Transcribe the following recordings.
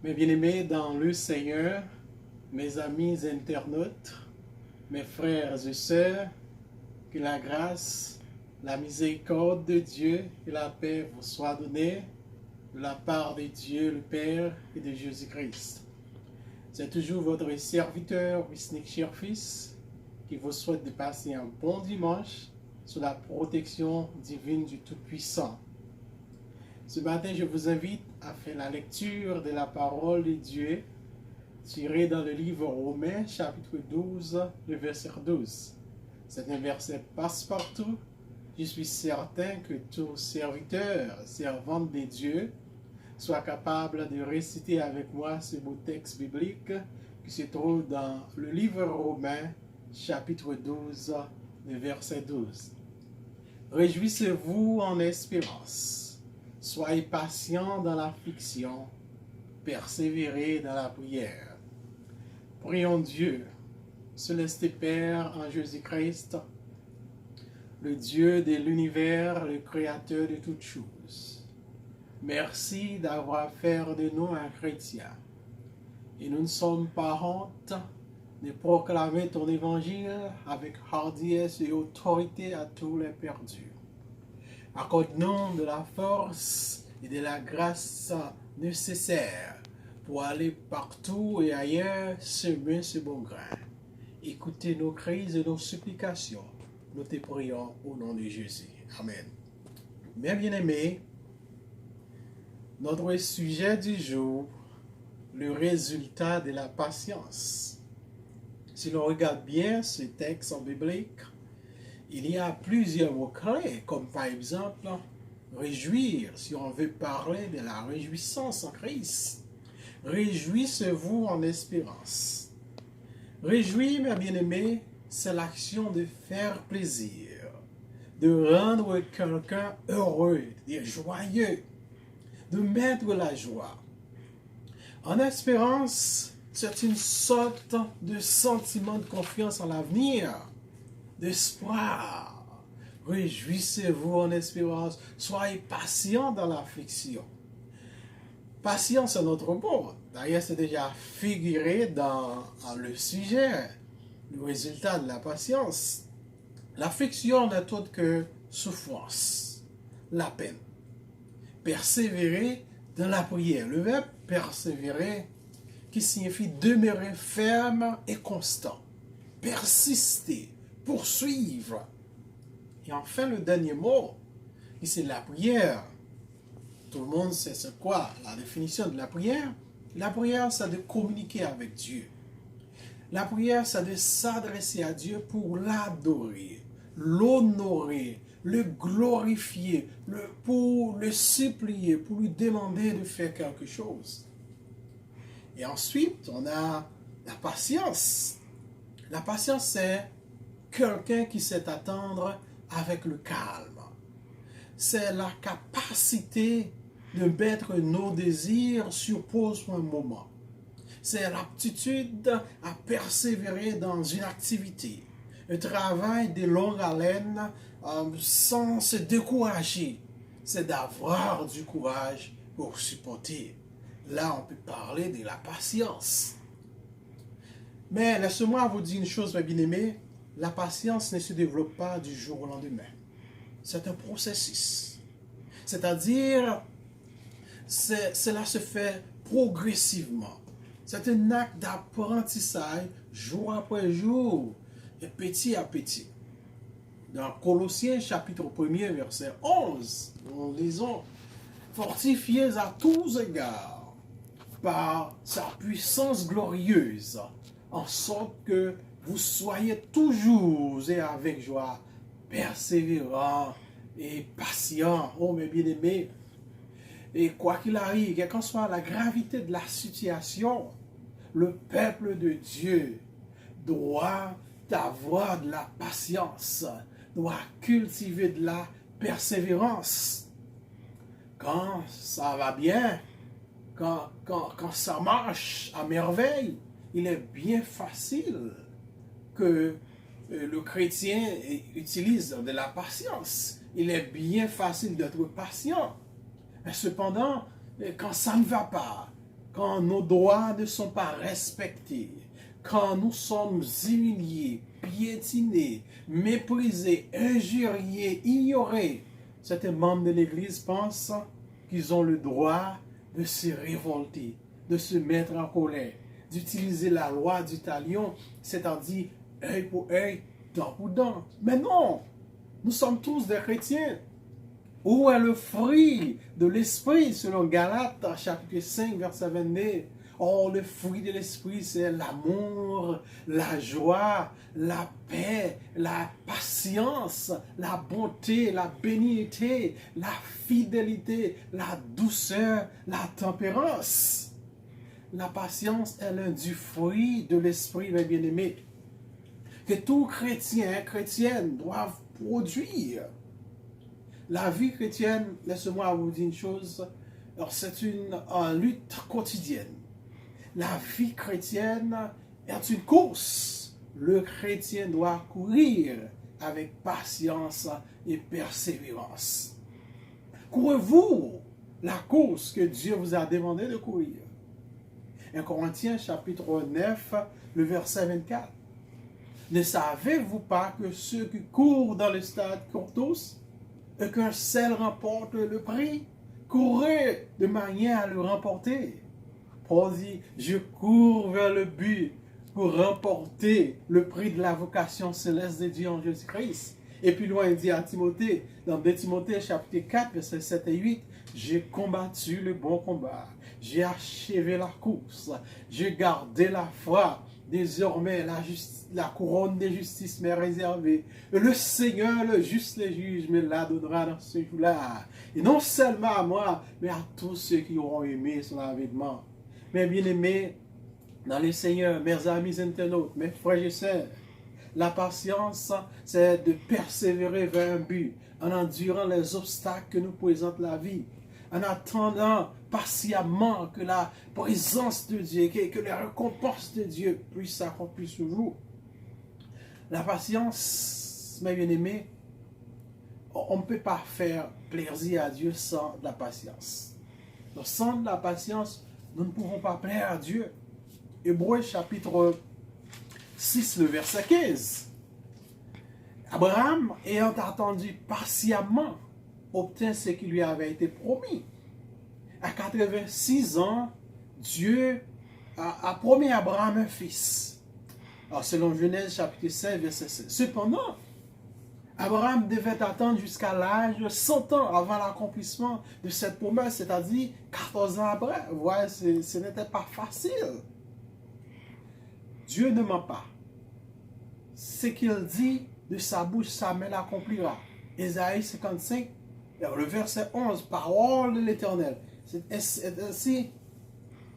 Mes bien-aimés dans le Seigneur, mes amis internautes, mes frères et sœurs, que la grâce, la miséricorde de Dieu et la paix vous soient données de la part de Dieu le Père et de Jésus-Christ. C'est toujours votre serviteur, Wisnik Cherfis, qui vous souhaite de passer un bon dimanche sous la protection divine du Tout-Puissant. Ce matin, je vous invite à faire la lecture de la parole de Dieu tirée dans le livre Romains, chapitre 12, le verset 12. C'est un verset passe-partout. Je suis certain que tout serviteur, servante de Dieu, soit capable de réciter avec moi ce beau texte biblique qui se trouve dans le livre Romains, chapitre 12, le verset 12. Réjouissez-vous en espérance. Soyez patients dans l'affliction, persévérez dans la prière. Prions Dieu, céleste Père en Jésus-Christ, le Dieu de l'univers, le Créateur de toutes choses. Merci d'avoir fait de nous un chrétien. Et nous ne sommes pas honte de proclamer ton évangile avec hardiesse et autorité à tous les perdus. Accorde-nous de la force et de la grâce nécessaires pour aller partout et ailleurs semer ce bon grain. Écoutez nos cris et nos supplications. Nous te prions au nom de Jésus. Amen. Mes bien-aimés, notre sujet du jour, le résultat de la patience. Si l'on regarde bien ce texte en biblique, il y a plusieurs mots-clés, comme par exemple réjouir, si on veut parler de la réjouissance en Christ. Réjouissez-vous en espérance. Réjouir, mes bien-aimés, c'est l'action de faire plaisir, de rendre quelqu'un heureux, de joyeux, de mettre la joie. En espérance, c'est une sorte de sentiment de confiance en l'avenir, d'espoir. Réjouissez-vous en espérance. Soyez patients dans l'affliction. Patience, c'est notre mot. D'ailleurs, c'est déjà figuré dans le sujet, le résultat de la patience. L'affliction n'est autre que souffrance, la peine. Persévérer dans la prière. Le verbe persévérer qui signifie demeurer ferme et constant. Persister, poursuivre. Et enfin, le dernier mot, c'est la prière. Tout le monde sait c'est quoi la définition de la prière. La prière, c'est de communiquer avec Dieu. La prière, c'est de s'adresser à Dieu pour l'adorer, l'honorer, le glorifier, pour le supplier, pour lui demander de faire quelque chose. Et ensuite, on a la patience. La patience, c'est quelqu'un qui sait attendre avec le calme. C'est la capacité de mettre nos désirs sur pause pour un moment. C'est l'aptitude à persévérer dans une activité, un travail de longue haleine sans se décourager. C'est d'avoir du courage pour supporter. Là, on peut parler de la patience. Mais laissez-moi vous dire une chose, mes bien-aimés. La patience ne se développe pas du jour au lendemain. C'est un processus. C'est-à-dire, cela se fait progressivement. C'est un acte d'apprentissage jour après jour et petit à petit. Dans Colossiens chapitre 1er verset 11, nous lisons « Fortifiez à tous égards par sa puissance glorieuse, en sorte que vous soyez toujours et avec joie, persévérants et patients. » Oh mes bien-aimés, et quoi qu'il arrive, quelle qu'en soit la gravité de la situation, le peuple de Dieu doit avoir de la patience, doit cultiver de la persévérance. Quand ça va bien, quand ça marche à merveille, il est bien facile que le chrétien utilise de la patience. Il est bien facile d'être patient. Mais cependant, quand ça ne va pas, quand nos droits ne sont pas respectés, quand nous sommes humiliés, piétinés, méprisés, injuriés, ignorés, certains membres de l'Église pensent qu'ils ont le droit de se révolter, de se mettre en colère, d'utiliser la loi du talion, c'est-à-dire œil pour œil, dent pour dent. Mais non, nous sommes tous des chrétiens. Où est le fruit de l'esprit selon Galates chapitre 5 verset 22? Oh, le fruit de l'esprit, c'est l'amour, la joie, la paix, la patience, la bonté, la bénignité, la fidélité, la douceur, la tempérance. La patience est l'un du fruit de l'esprit, mes bien-aimés, que tout chrétien, chrétienne doivent produire. La vie chrétienne, laissez-moi vous dire une chose, c'est une lutte quotidienne. La vie chrétienne est une course. Le chrétien doit courir avec patience et persévérance. Courez-vous la course que Dieu vous a demandé de courir? 1 Corinthiens chapitre 9, le verset 24. Ne savez-vous pas que ceux qui courent dans le stade courent tous et qu'un seul remporte le prix? Courez de manière à le remporter. Paul dit, je cours vers le but pour remporter le prix de la vocation céleste de Dieu en Jésus-Christ. Et puis loin, il dit à Timothée, dans 2 Timothée chapitre 4, versets 7 et 8, j'ai combattu le bon combat, j'ai achevé la course, j'ai gardé la foi. Désormais, la couronne de justice m'est réservée. Le Seigneur, le juste les juges, me la donnera dans ce jour-là. Et non seulement à moi, mais à tous ceux qui auront aimé son avènement. Mes bien-aimés, dans le Seigneur, mes amis internautes, mes frères et sœurs, la patience, c'est de persévérer vers un but, en endurant les obstacles que nous présente la vie, en attendant patiemment que la présence de Dieu, que les récompenses de Dieu puissent s'accomplir sur vous. La patience, mes bien-aimés, on ne peut pas faire plaisir à Dieu sans de la patience. Donc, sans de la patience, nous ne pouvons pas plaire à Dieu. Hébreux chapitre 6, le verset 15. Abraham, ayant attendu patiemment, obtint ce qui lui avait été promis. À 86 ans, Dieu a promis à Abraham un fils. Alors, selon Genèse chapitre 5, verset 16. Cependant, Abraham devait attendre jusqu'à l'âge de 100 ans avant l'accomplissement de cette promesse, c'est-à-dire 14 ans après. Vous voyez, ce n'était pas facile. Dieu ne ment pas. Ce qu'il dit de sa bouche, sa main l'accomplira. Ésaïe 55, le verset 11, parole de l'Éternel. C'est ainsi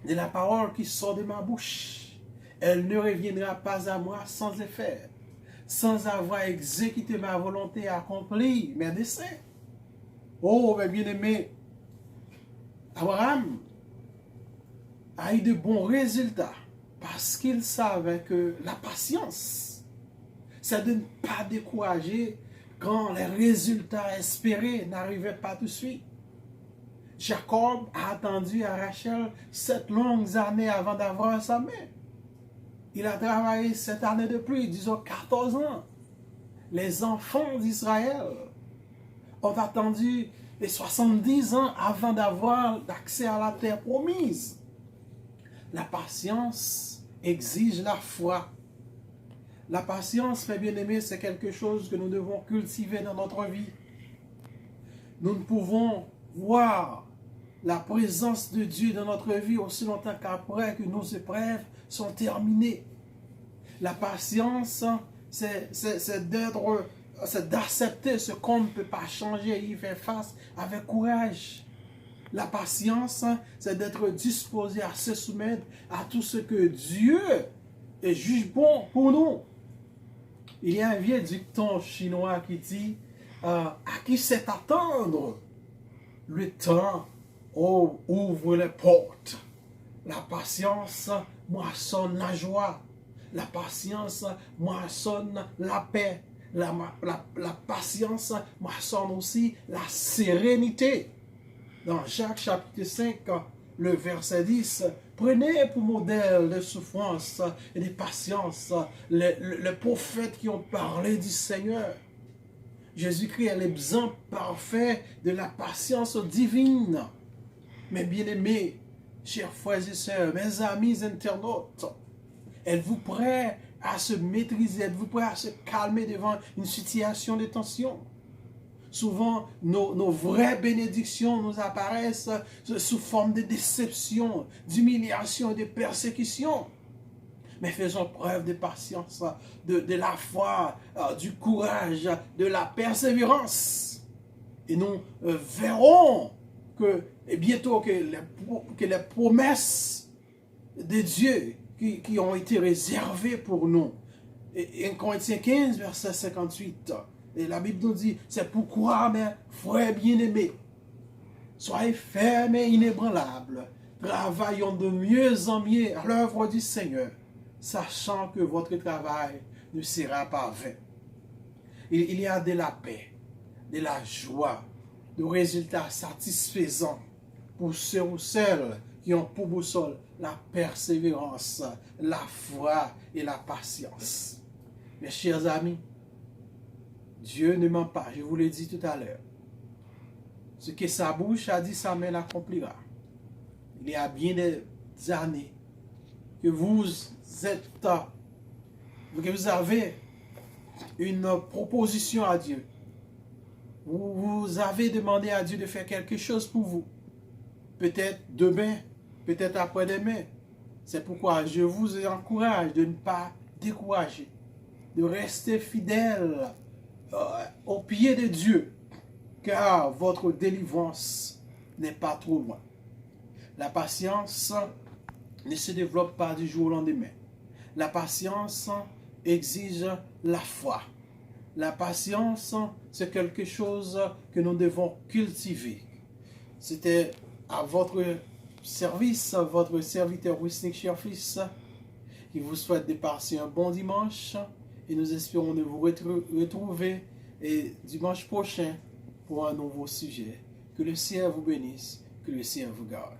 de la parole qui sort de ma bouche. Elle ne reviendra pas à moi sans effet, sans avoir exécuté ma volonté et accompli mes desseins. Oh, mes bien-aimés, Abraham a eu de bons résultats parce qu'il savait que la patience, c'est de ne pas décourager quand les résultats espérés n'arrivaient pas tout de suite. Jacob a attendu à Rachel 7 longues années avant d'avoir sa main. Il a travaillé 7 années de plus, disons 14 ans. Les enfants d'Israël ont attendu les 70 ans avant d'avoir accès à la terre promise. La patience exige la foi. La patience, mes bien-aimés, c'est quelque chose que nous devons cultiver dans notre vie. Nous ne pouvons voir la présence de Dieu dans notre vie aussi longtemps qu'après que nos épreuves sont terminées. La patience, c'est d'accepter ce qu'on ne peut pas changer et y faire face avec courage. La patience, c'est d'être disposé à se soumettre à tout ce que Dieu juge bon pour nous. Il y a un vieux dicton chinois qui dit à qui sait attendre, le temps ouvre les portes. La patience moissonne la joie. La patience moissonne la paix. La patience moissonne aussi la sérénité. Dans Jacques chapitre 5, le verset 10, Prenez pour modèle de souffrance et de patience les prophètes qui ont parlé du Seigneur. Jésus-Christ est l'exemple parfait de la patience divine. Mes bien-aimés, chers frères et sœurs, mes amis internautes, êtes-vous prêts à se maîtriser? Êtes-vous prêts à se calmer devant une situation de tension? Souvent, nos vraies bénédictions nous apparaissent sous forme de déception, d'humiliation et de persécution. Mais faisons preuve de patience, de la foi, du courage, de la persévérance. Et nous verrons que bientôt que les promesses de Dieu qui ont été réservées pour nous. Et 1 Corinthiens 15, verset 58. Et la Bible nous dit, c'est pourquoi, mes frères bien-aimés, soyez fermes et inébranlables, travaillons de mieux en mieux à l'œuvre du Seigneur, sachant que votre travail ne sera pas vain. Il y a de la paix, de la joie, de résultats satisfaisants pour ceux ou celles qui ont pour boussole la persévérance, la foi et la patience. Mes chers amis, Dieu ne ment pas, je vous l'ai dit tout à l'heure. Ce que sa bouche a dit, sa main l'accomplira. Il y a bien des années que vous avez une proposition à Dieu. Vous avez demandé à Dieu de faire quelque chose pour vous. Peut-être demain, peut-être après-demain. C'est pourquoi je vous encourage de ne pas décourager, de rester fidèle au pied de Dieu, car votre délivrance n'est pas trop loin. La patience ne se développe pas du jour au lendemain. La patience exige la foi. La patience, c'est quelque chose que nous devons cultiver. C'était à votre service, votre serviteur Wisnik Cherfils, qui vous souhaite de passer un bon dimanche. Et nous espérons de vous retrouver dimanche prochain pour un nouveau sujet. Que le Seigneur vous bénisse, que le Seigneur vous garde.